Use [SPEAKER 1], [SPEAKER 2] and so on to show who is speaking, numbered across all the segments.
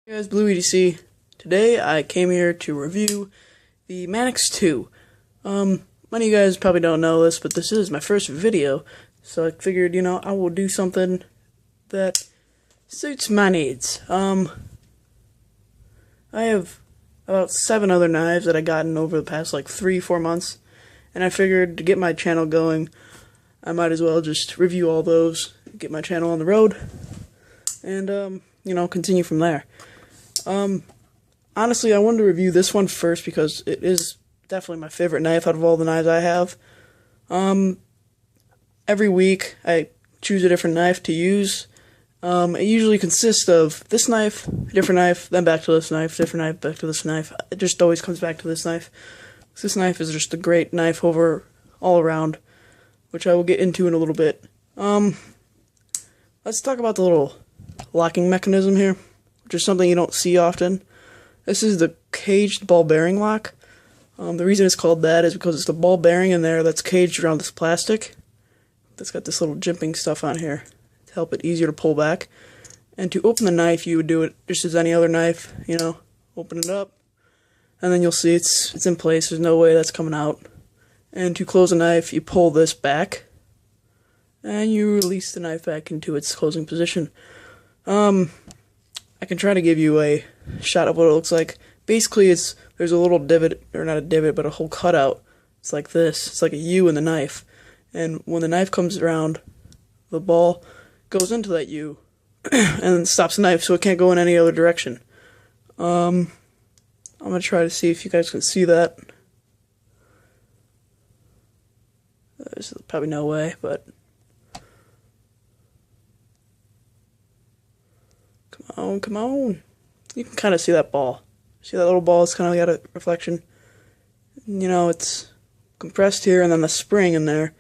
[SPEAKER 1] Hey guys, Blue EDC. Today I came here to review the Manix2. Many of you guys probably don't know this, but this is my first video, so I figured, I will do something that suits my needs. I have about 7 other knives that I've gotten over the past 3-4 months, and I figured to get my channel going, I might as well just review all those, get my channel on the road, and continue from there. Honestly, I wanted to review this one first because it is definitely my favorite knife out of all the knives I have. Every week I choose a different knife to use. It usually consists of this knife, a different knife, then back to this knife, different knife, back to this knife. It just always comes back to this knife. This knife is just a great knife all around, which I will get into in a little bit. Let's talk about the little locking mechanism here, which is something you don't see often. This is the caged ball bearing lock. The reason it's called that is because it's the ball bearing in there that's caged around this plastic that's got this little jimping stuff on here to help it easier to pull back. And to open the knife, you would do it just as any other knife, open it up, and then you'll see it's in place. There's no way that's coming out. And to close the knife, you pull this back, and you release the knife back into its closing position. I can try to give you a shot of what it looks like. Basically, there's a little divot, or not a divot, but a whole cutout. It's like this. It's like a U in the knife. And when the knife comes around, the ball goes into that U and stops the knife so it can't go in any other direction. I'm going to try to see if you guys can see that. There's probably no way, but come on. You can kind of see that ball. See that little ball? It's kind of got a reflection. It's compressed here, and then the spring in there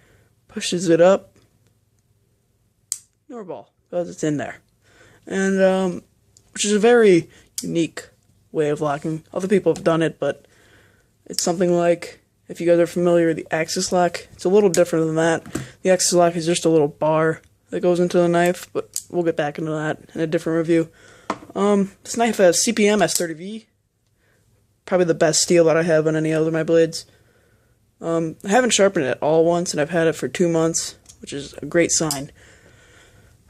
[SPEAKER 1] pushes it up. More ball, because it's in there. And, which is a very unique way of locking. Other people have done it, but it's something like, if you guys are familiar with the axis lock, it's a little different than that. The axis lock is just a little bar that goes into the knife, but we'll get back into that in a different review. This knife has CPM S30V, probably the best steel that I have on any other of my blades. I haven't sharpened it at all once, and I've had it for 2 months, which is a great sign.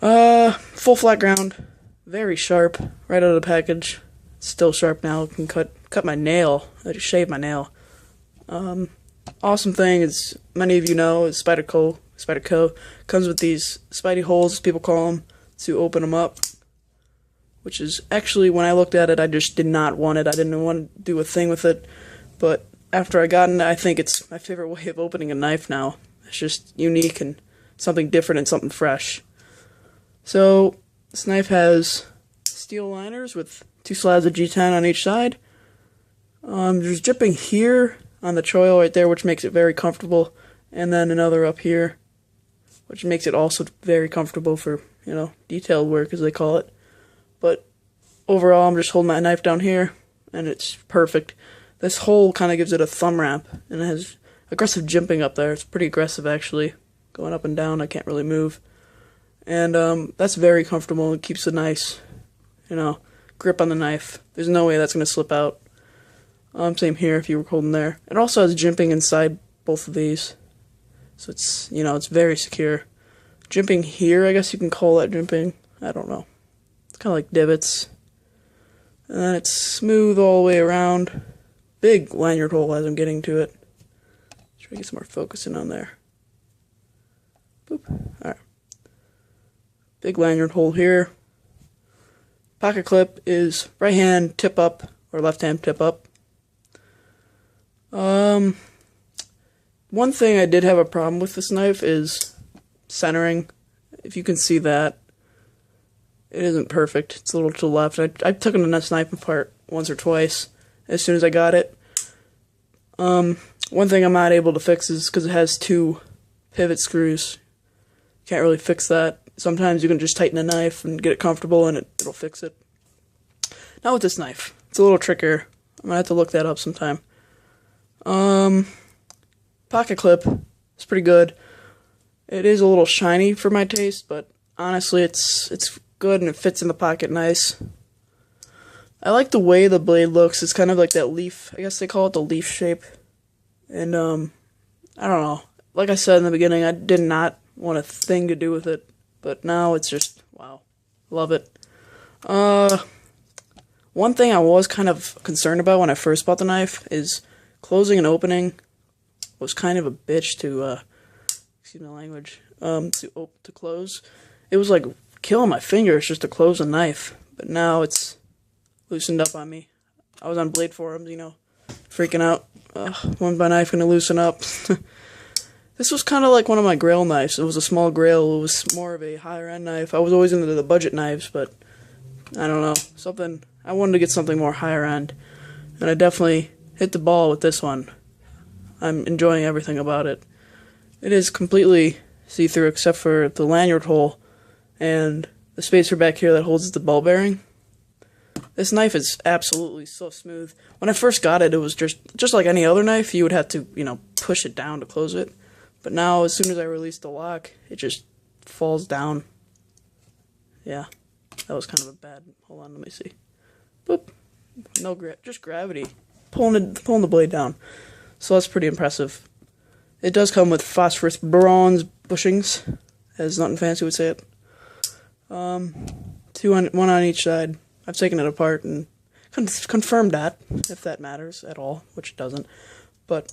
[SPEAKER 1] Full flat ground, very sharp, right out of the package. It's still sharp now. It can cut my nail. I just shaved my nail. Awesome thing is, many of you know, is Spyderco comes with these Spidey holes, as people call them, to open them up. Which is actually, when I looked at it, I just did not want it. I didn't want to do a thing with it. But after I got it, I think it's my favorite way of opening a knife now. It's just unique and something different and something fresh. So this knife has steel liners with 2 slabs of G10 on each side. There's jimping here on the choil right there, which makes it very comfortable, and then another up here, which makes it also very comfortable for, detailed work, as they call it. But overall, I'm just holding my knife down here, and it's perfect. This hole kind of gives it a thumb ramp, and it has aggressive jimping up there. It's pretty aggressive, actually. Going up and down, I can't really move. And that's very comfortable. It keeps a nice, grip on the knife. There's no way that's going to slip out. Same here if you were holding there. It also has jimping inside both of these. So it's, it's very secure. Jimping here, I guess you can call that jimping. I don't know. It's kind of like divots. And then it's smooth all the way around. Big lanyard hole as I'm getting to it. Try to get some more focusing on there. Boop. Alright. Big lanyard hole here. Pocket clip is right hand tip up or left hand tip up. One thing I did have a problem with this knife is centering. If you can see that, it isn't perfect. It's a little to the left. I took this knife apart once or twice as soon as I got it. One thing I'm not able to fix is because it has 2 pivot screws. Can't really fix that. Sometimes you can just tighten a knife and get it comfortable and it'll fix it. Not with this knife. It's a little trickier. I'm going to have to look that up sometime. Pocket clip is pretty good. It is a little shiny for my taste, but honestly it's good and it fits in the pocket nice. I like the way the blade looks. It's kind of like that leaf. I guess they call it the leaf shape. And I don't know. Like I said in the beginning, I did not want a thing to do with it, but now it's just wow, love it. One thing I was kind of concerned about when I first bought the knife is closing and opening was kind of a bitch to excuse my language, to close. It was like killing my fingers just to close a knife, but now it's loosened up on me. I was on Blade forums, freaking out. When's my knife gonna loosen up? This was kind of like one of my Grail knives. It was a small Grail. It was more of a higher end knife. I was always into the budget knives, but I don't know. I wanted to get something more higher end, and I definitely hit the ball with this one. I'm enjoying everything about it. It is completely see-through except for the lanyard hole and the spacer back here that holds the ball bearing. This knife is absolutely so smooth. When I first got it, it was just like any other knife. You would have to, push it down to close it. But now, as soon as I release the lock, it just falls down. Yeah, that was kind of a bad. Hold on, let me see. Boop. No just gravity pulling the blade down. So that's pretty impressive. It does come with phosphorus bronze bushings, as Nothing Fancy would say it. One on each side. I've taken it apart and confirmed that, if that matters at all, which it doesn't. But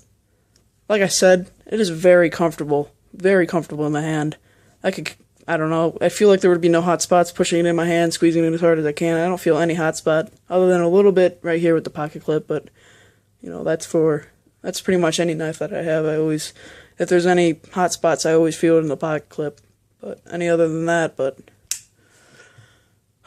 [SPEAKER 1] like I said, it is very comfortable in the hand. I don't know, I feel like there would be no hot spots pushing it in my hand, squeezing it as hard as I can. I don't feel any hot spot, other than a little bit right here with the pocket clip, but, that's pretty much any knife that I have. If there's any hot spots, I always feel it in the pocket clip, but any other than that,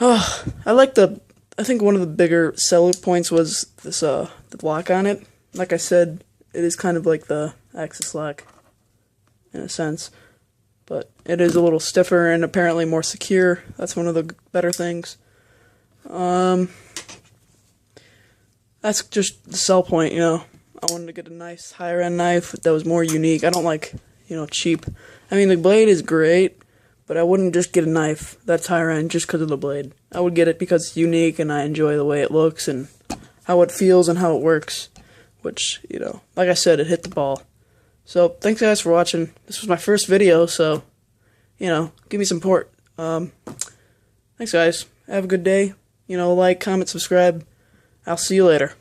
[SPEAKER 1] I think one of the bigger seller points was this, the lock on it. Like I said, it is kind of like the Axis lock, in a sense, but it is a little stiffer and apparently more secure. That's one of the better things. That's just the sell point, I wanted to get a nice higher end knife that was more unique. I don't like, cheap. I mean, the blade is great, but I wouldn't just get a knife that's higher end just because of the blade. I would get it because it's unique and I enjoy the way it looks and how it feels and how it works. Which, like I said, it hit the ball. So, thanks guys for watching. This was my first video, so, give me some support. Thanks guys. Have a good day. Like, comment, subscribe. I'll see you later.